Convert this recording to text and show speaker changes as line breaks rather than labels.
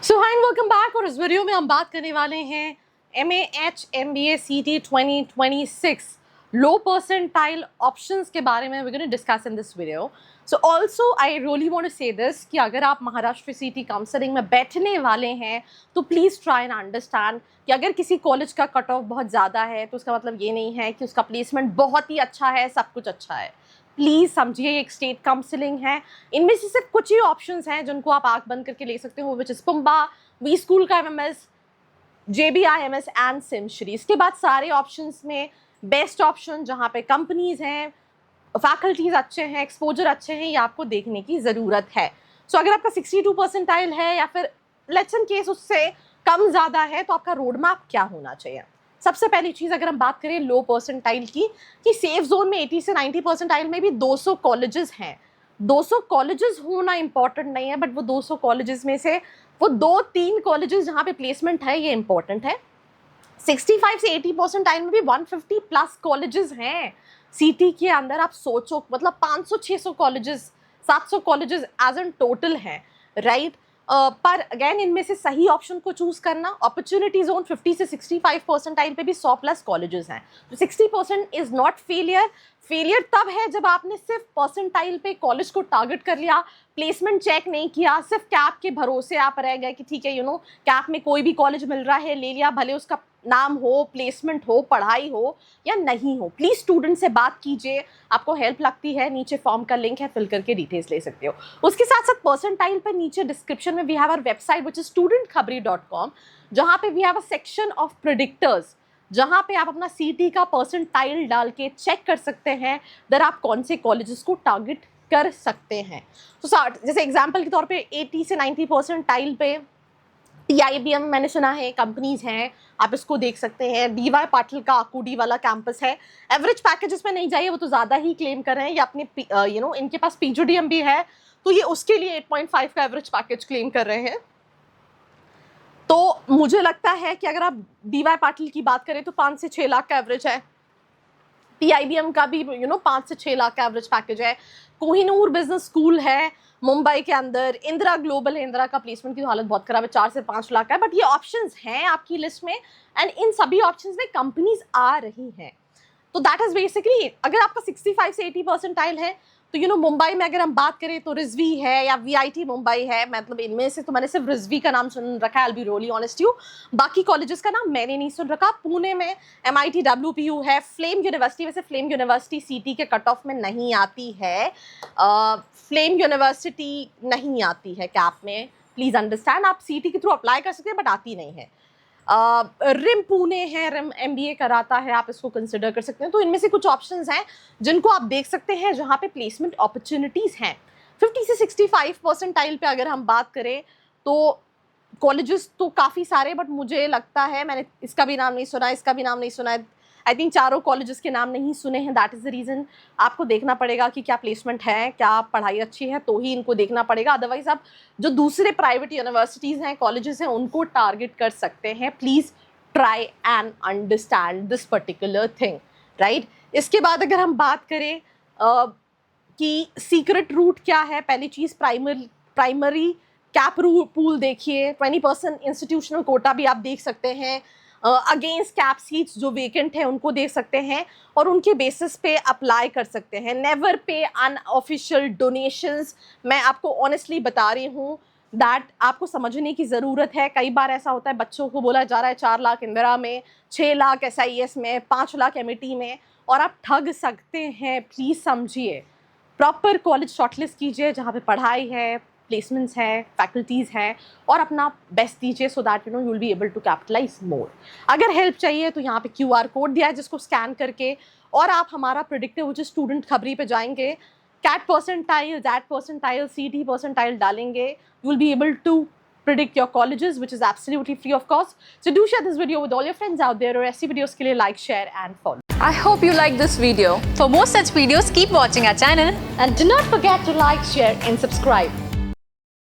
So hi and welcome back. और इस video में हम बात करने वाले हैं MAH MBA CT 2026 low percentile options के बारे में। We gonna discuss in this video. So also I really want to say this कि अगर आप महाराष्ट्र CT काउंसलिंग में बैठने वाले हैं तो प्लीज़ ट्राई एंड अंडरस्टैंड कि अगर किसी कॉलेज का कट ऑफ बहुत ज़्यादा है तो उसका मतलब ये नहीं है कि उसका प्लेसमेंट बहुत ही अच्छा है, सब कुछ अच्छा है। प्लीज़ समझिए ये एक स्टेट काउंसलिंग है। इनमें से सिर्फ कुछ ही ऑप्शंस हैं जिनको आप आंख बंद करके ले सकते हो, which is PUMBA, we school का MMS, JBI MS and SIMSREE. इसके बाद सारे ऑप्शंस में बेस्ट ऑप्शन जहाँ पे कंपनीज हैं, फैकल्टीज अच्छे हैं, एक्सपोजर अच्छे हैं, ये आपको देखने की ज़रूरत है। सो अगर आपका 62 परसेंटाइल है या फिर लेट्स इन केस उससे कम ज़्यादा है तो आपका रोड मैप क्या होना चाहिए। सबसे पहली चीज़ अगर हम बात करें लो परसेंटाइल की, कि सेफ जोन में 80 से 90 परसेंटाइल में भी 200 कॉलेजेस हैं। 200 कॉलेजेस होना इंपॉर्टेंट नहीं है, बट वो 200 कॉलेजेस में से वो 2-3 कॉलेजेस जहाँ पे प्लेसमेंट है ये इंपॉर्टेंट है। 65 से 80 परसेंटाइल में भी 150 प्लस कॉलेजेस हैं CT के अंदर। आप सोचो, मतलब 500-600 colleges, 700 colleges as an total हैं, राइट। पर अगेन इनमें से सही ऑप्शन को चूज करना। अपॉर्चुनिटी जोन 50 से 65 परसेंटाइल पे भी 100 प्लस कॉलेजेस हैं, तो 60% इज नॉट फेलियर। फेलियर तब है जब आपने सिर्फ परसेंटाइल पे कॉलेज को टारगेट कर लिया, प्लेसमेंट चेक नहीं किया, सिर्फ कैप के भरोसे आप रह गए कि ठीक है कैप में कोई भी कॉलेज मिल रहा है ले लिया, भले उसका नाम हो, प्लेसमेंट हो, पढ़ाई हो या नहीं हो। प्लीज़ स्टूडेंट से बात कीजिए, आपको हेल्प लगती है नीचे फॉर्म का लिंक है, फिल करके डिटेल्स ले सकते हो। उसके साथ साथ परसेंटाइल पर नीचे डिस्क्रिप्शन में we have our website which is studentkhbari.com, जहाँ पे we have a section of predictors, जहाँ पे आप अपना CT का परसेंटाइल डाल के चेक कर सकते हैं दर आप कौन से कॉलेजेस को टारगेट कर सकते हैं। तो जैसे एग्जाम्पल के तौर पे 80 से 90 परसेंटाइल पे TIBM मैंने सुना है, कंपनीज हैं, आप इसको देख सकते हैं। DY पाटिल का आकुडी वाला कैंपस है। एवरेज पैकेजेस में नहीं जाइए, वो तो ज़्यादा ही क्लेम कर रहे हैं। ये अपने इनके पास PGDM भी है, तो ये उसके लिए 8.5 का एवरेज पैकेज क्लेम कर रहे हैं। तो मुझे लगता है कि अगर आप DY पाटिल की बात करें तो 5 से 6 लाख का एवरेज है। TIBM का भी 5 से 6 लाख का एवरेज पैकेज है। कोहिनूर बिजनेस स्कूल है मुंबई के अंदर। इंदिरा ग्लोबल है, इंदिरा का प्लेसमेंट की तो हालत बहुत खराब है, 4 से 5 लाख का है। बट ये ऑप्शंस हैं आपकी लिस्ट में, एंड इन सभी ऑप्शंस में कंपनीज आ रही हैं। तो दैट इज बेसिकली, अगर आपका 65 से 80 परसेंटाइल है तो मुंबई में अगर हम बात करें तो रिजवी है या VIT मुंबई है। मतलब इनमें से तो मैंने सिर्फ रिजवी का नाम सुन रखा है, I will be really honest you. बाकी कॉलेजेस का नाम मैंने नहीं सुन रखा। पुणे में MIT WPU है। फ्लेम यूनिवर्सिटी, वैसे फ्लेम यूनिवर्सिटी CT के कट ऑफ में नहीं आती है। फ्लेम यूनिवर्सिटी नहीं आती है कैप में, प्लीज़ अंडरस्टैंड। आप CT के थ्रू अप्लाई कर सकते हैं बट आती नहीं है। रिम पुणे है, रिम MBA कराता है, आप इसको कंसिडर कर सकते हैं। तो इनमें से कुछ ऑप्शंस हैं जिनको आप देख सकते हैं जहाँ पे प्लेसमेंट अपॉर्चुनिटीज़ हैं। 50 से 65 परसेंटाइल पे अगर हम बात करें तो कॉलेजेस तो काफ़ी सारे, बट मुझे लगता है मैंने इसका भी नाम नहीं सुना, इसका भी नाम नहीं सुना है। आई थिंक चारों कॉलेजेस के नाम नहीं सुने हैं। That is the reason. आपको देखना पड़ेगा कि क्या प्लेसमेंट है, क्या पढ़ाई अच्छी है, तो ही इनको देखना पड़ेगा। अदरवाइज आप जो दूसरे प्राइवेट यूनिवर्सिटीज़ हैं, कॉलेजेस हैं, उनको टारगेट कर सकते हैं। Please try and understand this particular thing, right. इसके बाद अगर हम बात करें कि सीक्रेट रूट क्या है, पहली चीज़ प्राइमरी कैप पूल देखिए। 20% इंस्टीट्यूशनल कोटा भी आप देख सकते हैं। अगेंस्ट कैप सीट्स जो वेकेंट है उनको देख सकते हैं और उनके बेसिस पे अप्लाई कर सकते हैं। नेवर पे अनऑफिशियल डोनेशंस। मैं आपको ऑनेस्टली बता रही हूँ दैट आपको समझने की ज़रूरत है। कई बार ऐसा होता है, बच्चों को बोला जा रहा है 4 लाख इंदिरा में, 6 लाख SIS में, 5 लाख MIT में, और आप ठग सकते हैं। प्लीज़ समझिए, प्रॉपर कॉलेज शॉर्टलिस्ट कीजिए जहाँ पे पढ़ाई है, प्लेसमेंट्स है, फैकल्टीज़ है, और अपना बेस्ट दीजिए so that you will be able to capitalize more. अगर हेल्प चाहिए तो यहाँ पे QR कोड दिया है जिसको स्कैन करके और आप हमारा प्रेडिक्टर विच इज स्टूडेंट खबरी पे जाएंगे, CAT percentile, that percentile, CT percentile डालेंगे, you will be able to predict your colleges, which is absolutely free of cost. So do share this video with all your friends out there, और ऐसी videos के लिए like, share and follow.
I hope you like this video. For more such videos, keep watching our channel.
And do not forget to like, share and subscribe.